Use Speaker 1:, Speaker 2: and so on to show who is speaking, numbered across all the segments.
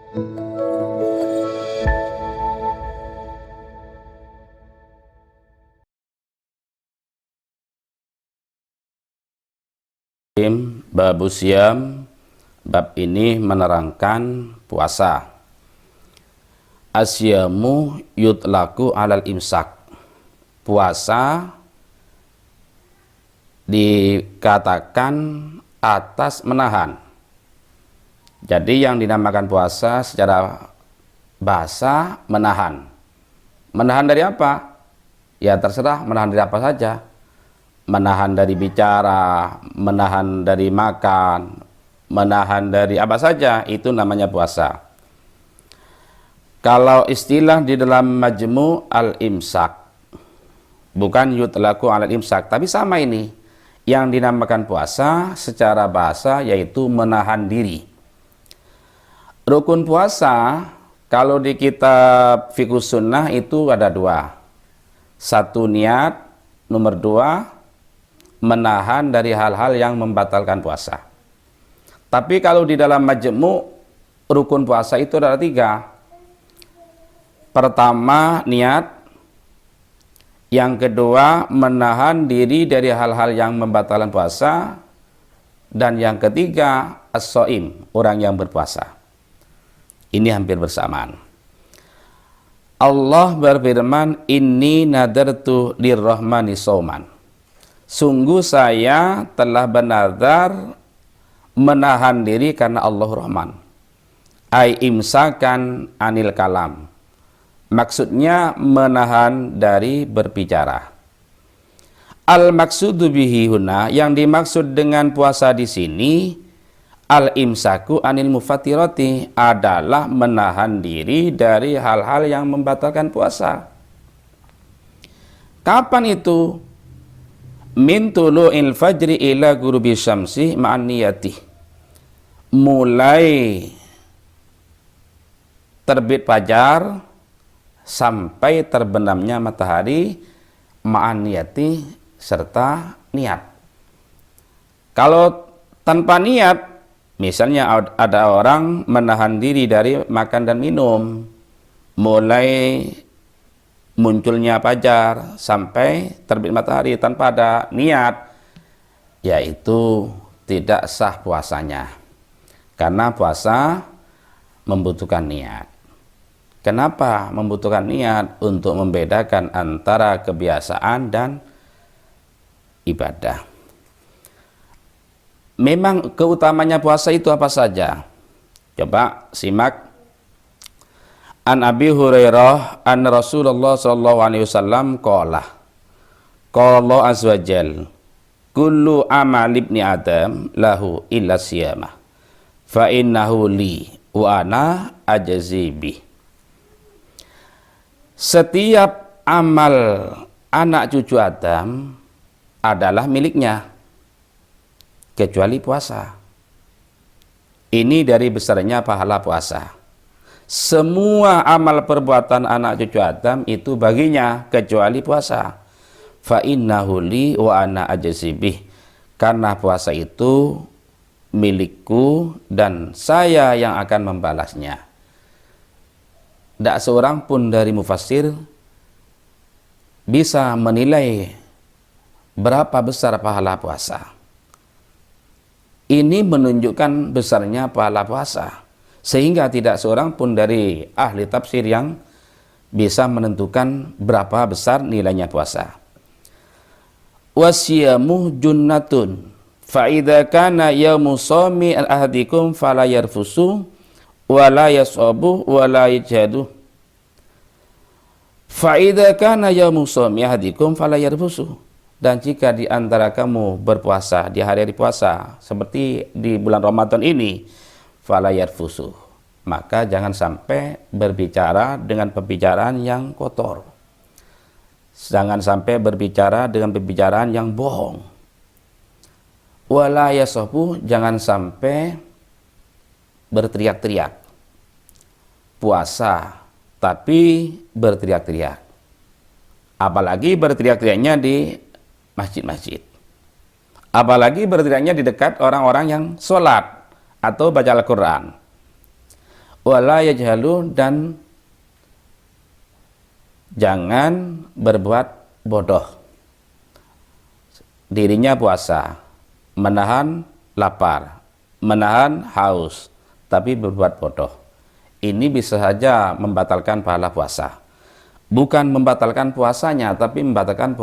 Speaker 1: Babu Siyam, bab ini menerangkan puasa. Asyamu yutlaku alal imsak. Puasa dikatakan atas menahan. Jadi yang dinamakan puasa secara bahasa menahan. Menahan dari apa? Ya terserah, menahan dari apa saja. Menahan dari bicara, menahan dari makan, menahan dari apa saja, itu namanya puasa. Kalau istilah di dalam Majmu' al-Imsak, bukan yutlaku al-imsak, tapi sama ini. Yang dinamakan puasa secara bahasa yaitu menahan diri. Rukun puasa, kalau di kitab Fiqh Sunnah itu ada dua. Satu niat, nomor dua, menahan dari hal-hal yang membatalkan puasa. Tapi kalau di dalam Majmu' rukun puasa itu ada tiga. Pertama niat, yang kedua menahan diri dari hal-hal yang membatalkan puasa, dan yang ketiga as-shaim, orang yang berpuasa. Ini hampir bersamaan. Allah berfirman, inni nadartu lirrahmani shauman. Sungguh saya telah bernazar menahan diri karena Allah Rahman. Ai imsakan anil kalam. Maksudnya menahan dari berbicara. Al maksudu bihi huna, yang dimaksud dengan puasa di sini, al imsaku anil mufatirati, adalah menahan diri dari hal-hal yang membatalkan puasa. Kapan itu? Min tulu'il fajri ila ghurubi syamsi ma'an niyati. Mulai terbit fajar sampai terbenamnya matahari ma'an niyati, serta niat. Kalau tanpa niat, misalnya ada orang menahan diri dari makan dan minum, mulai munculnya fajar sampai terbit matahari tanpa ada niat, yaitu tidak sah puasanya. Karena puasa membutuhkan niat. Kenapa membutuhkan niat? Untuk membedakan antara kebiasaan dan ibadah. Memang keutamanya puasa itu apa saja? Coba simak. An Abi Hurairah an Rasulullah sallallahu alaihi wasallam qala Allah azza wajal kullu amal ibni adam lahu illa siyamah fa innahu li wa ana ajzi bih. Setiap amal anak cucu Adam adalah miliknya kecuali puasa. Ini dari besarnya pahala puasa. Semua amal perbuatan anak cucu Adam itu baginya kecuali puasa. Fa innahu li wa ana ajzi bih. Karena puasa itu milikku dan saya yang akan membalasnya. Tidak seorang pun dari mufassir bisa menilai berapa besar pahala puasa. Ini menunjukkan besarnya pahala puasa. Sehingga tidak seorang pun dari ahli tafsir yang bisa menentukan berapa besar nilainya puasa. Wasyamu junnatun fa idza kana yaumu shaumi ahadikum fala yarfusu wa la yasabu wa la yajhadu. Fa idza kana yaumu shaumi ahadikum fala yarfusu. Dan jika di antara kamu berpuasa di hari-hari puasa seperti di bulan Ramadan ini, fala yarfusu, maka jangan sampai berbicara dengan pembicaraan yang kotor. Jangan sampai berbicara dengan pembicaraan yang bohong. Wala yasabu, jangan sampai berteriak-teriak. Puasa tapi berteriak-teriak. Apalagi berteriak-teriaknya di masjid-masjid. Apalagi berteriaknya di dekat orang-orang yang sholat atau baca Al-Quran. Wala yajhalu, dan jangan berbuat bodoh. Dirinya puasa, menahan lapar, menahan haus, tapi berbuat bodoh. Ini bisa saja membatalkan pahala puasa. Bukan membatalkan puasanya, tapi membatalkan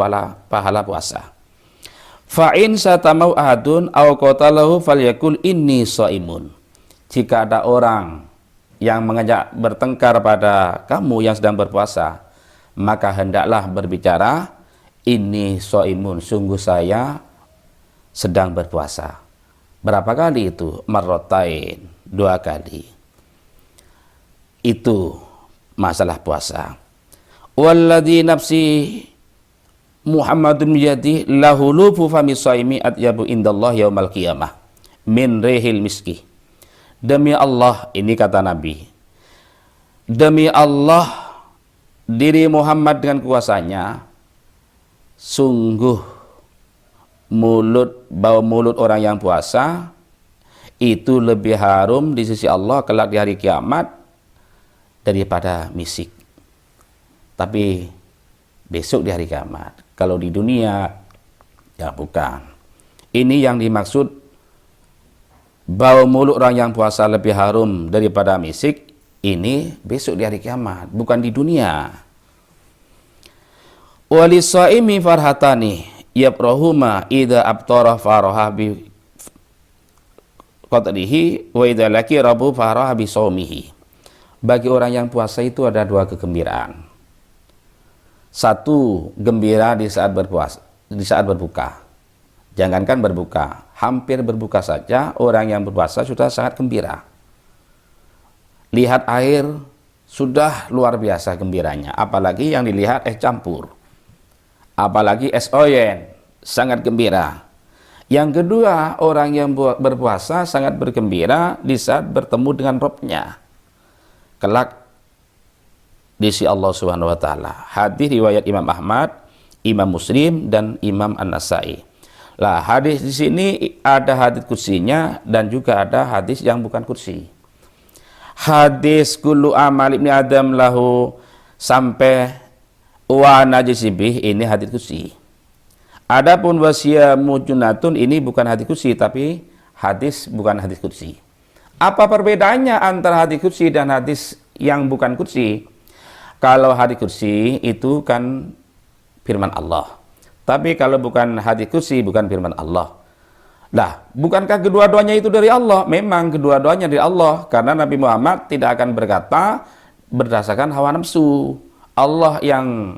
Speaker 1: pahala puasa. Fa'in satamau ahadun aw qatalahu falyakul inni shaimun. Jika ada orang yang mengajak bertengkar pada kamu yang sedang berpuasa, maka hendaklah berbicara, inni shaimun, sungguh saya sedang berpuasa. Berapa kali itu? Marrotain, 2 kali. Itu masalah puasa. Walladzi nafsi Muhammadun yadi lahulufu fami shaimi atyabu indallah yaumal qiyamah min rihil miski. Demi Allah, ini kata Nabi, demi Allah, diri Muhammad dengan kuasanya, sungguh bau mulut orang yang puasa itu lebih harum di sisi Allah kelak di hari kiamat daripada misik. Tapi besok di hari kiamat. Kalau di dunia, ya bukan. Ini yang dimaksud bau mulut orang yang puasa lebih harum daripada misik, ini besok di hari kiamat, bukan di dunia. Walisaimi farhatani yabrahuma idza abtara faraha bi qadrihi wa idza laki rabu faraha bi saumihi. Bagi orang yang puasa itu ada 2 kegembiraan. 1, gembira di saat berpuasa, di saat berbuka. Jangankan berbuka, hampir berbuka saja orang yang berpuasa sudah sangat gembira. Lihat air sudah luar biasa gembiranya, apalagi yang dilihat es campur, apalagi es oyen, sangat gembira. Yang kedua, orang yang berpuasa sangat bergembira di saat bertemu dengan Rabb-nya kelak di sisi Allah Subhanahu wa taala. Hadis riwayat Imam Ahmad, Imam Muslim, dan Imam An-Nasai. Lah, hadis di sini ada hadis kursinya dan juga ada hadis yang bukan kursi. Hadis kullu amal ibni Adam lahu sampai wa najisibih, ini hadis kursi. Adapun wasiyamu junnatun, ini bukan hadis kursi tapi hadis bukan hadis kursi. Apa perbedaannya antara hadis kursi dan hadis yang bukan kursi? Kalau hadis kursi itu kan firman Allah. Tapi kalau bukan hadis kursi, bukan firman Allah. Lah, bukankah kedua-duanya itu dari Allah? Memang kedua-duanya dari Allah, karena Nabi Muhammad tidak akan berkata berdasarkan hawa nafsu. Allah yang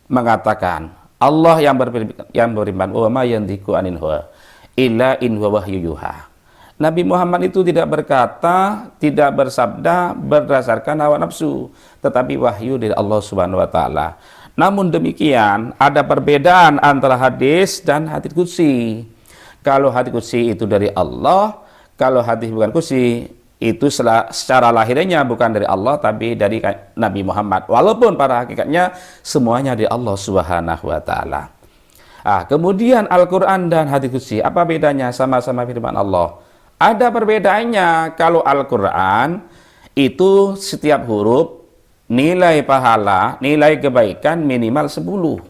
Speaker 1: mengatakan, Allah yang berfirman, "Wa ma yantiqu anil hawa illa in huwa wahyu yuha." Nabi Muhammad itu tidak berkata, tidak bersabda berdasarkan hawa nafsu, tetapi wahyu dari Allah Subhanahu wa taala. Namun demikian, ada perbedaan antara hadis dan hadis qudsi. Kalau hadis qudsi itu dari Allah, kalau hadis bukan qudsi itu secara lahirnya bukan dari Allah tapi dari Nabi Muhammad. Walaupun pada hakikatnya semuanya dari Allah Subhanahu wa taala. Kemudian Al-Qur'an dan hadis qudsi, apa bedanya? Sama-sama firman Allah. Ada perbedaannya. Kalau Al-Quran itu setiap huruf nilai pahala, nilai kebaikan minimal 10.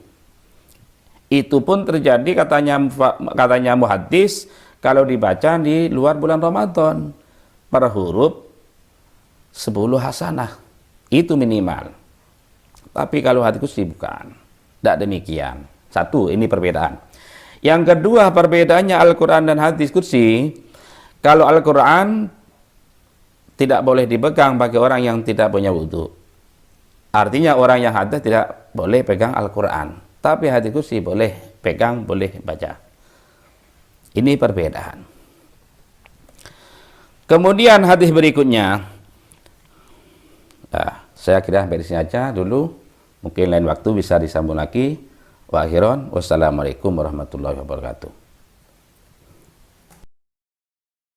Speaker 1: Itu pun terjadi katanya muhaddis kalau dibaca di luar bulan Ramadan. Per huruf 10 hasanah. Itu minimal. Tapi kalau hadis qudsi bukan. Tidak demikian. 1, ini perbedaan. Yang kedua, perbedaannya Al-Quran dan hadis qudsi. Kalau Al-Quran tidak boleh dipegang bagi orang yang tidak punya wudhu. Artinya orang yang hadas tidak boleh pegang Al-Quran. Tapi hadis qudsi boleh pegang, boleh baca. Ini perbedaan. Kemudian hadis berikutnya. Saya kira sampai di sini aja dulu. Mungkin lain waktu bisa disambung lagi. Wa akhiran, wassalamualaikum warahmatullahi wabarakatuh.